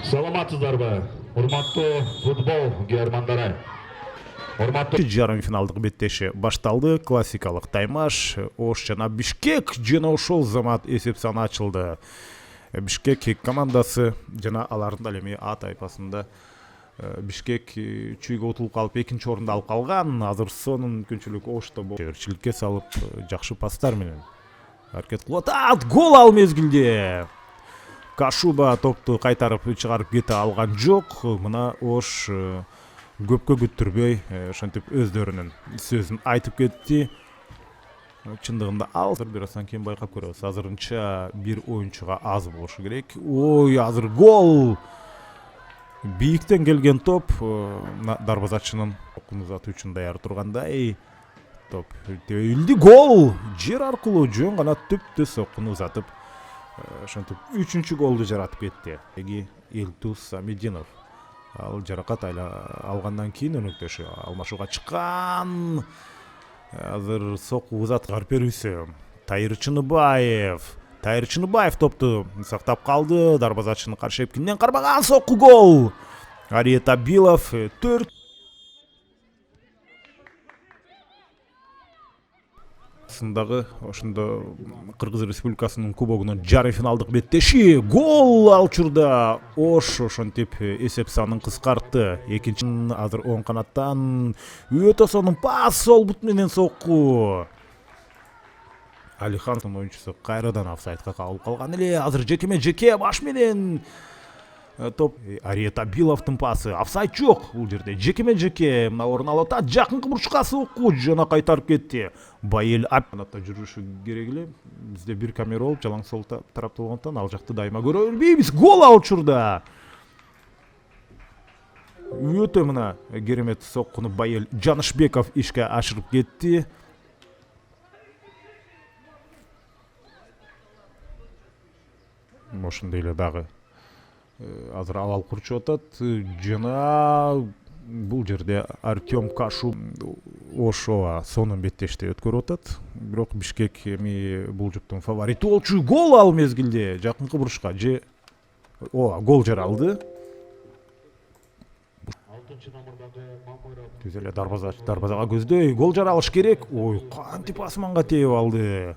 Саламатсыздарбы, урматтуу футбол германдары. Жарым финалдык беттеши башталды. Классикалык таймаш Ош жана Бишкек жана ошол замат эсеп саны ачылды. Бишкек командасы жана алардын дал эми А тайпасында Бишкек чүйгө утулуп калып экинчи орунду алып калган. Азыр сонун мүмкүнчүлүк Ошто чеберчиликке салып жакшы пастар менен аракет кылып атат. Гол ал мезгилде. Кашуба топту кайтарып чыгарып кете алган жок. Мына Ош көпкө күттүрбөй ошентип өздөрүнүн сөзүн айтып кетти. Чындыгында ал бир аздан кийин байкап көрөбүз. Азырынча бир оюнчуга аз болушу керек. Ой, азыр гол! Бийиктен келген топ дарбазачынын окун узатуу үчүн даяр тургандай. Топ тебилди, гол! Жер аркылуу жөн гана түптү соккуну узатып ошентип үчүнчү голду жаратып кетти. Элтус Самединов. Ал жаракат алгандан кийин өнөктөшү алмашууга чыккан. Азыр сокку узаткар берүүсү. Тайыр Чыныбаев топту сактап калды. Дарбазачынын каршы эпкинен кармаган сокку, гол. Ариет Абилов 4. Сындагы ошондо Кыргыз Республикасынын кубогунун жарым финалдык беттеши, гол ал учурда Ош ошентип эсеп санын кыскартты. Экинчи азыр оң канаттан өтө сонун пас, сол бут менен сокку. Алихановдун оюнчусу кайрадан офсайдка кабылып калган эле. Азыр жеке баш менен топ. Ариет Абиловдун пасы, офсайд жок бул жерде. Жеке мына орун алып атат. Жакынкы бурчка сокку жана кайтарып кетти. Байел апната жүрүшү керек эле. Бизде бир камера болуп, жалаң сол тарапта болгондон ал жакты дайыма көрө бербейбиз. Гол ал учурда. Өтө мына керемет соккуну Байел Жанышбеков ишке ашырып кетти. Ошондой эле дагы азыр абал курчуп атат. Жана бул жерде Артем Кашу Ошова сонун беттешти өткөрүп атат. Бирок Бишкек эми бул жуптун фаворити болчу. Гол ал мезгилде жакынкы бурушка гол жаралды. Түз эле дарбазага көздөй гол жаралыш керек. Ой, кантип асманга тееп алды.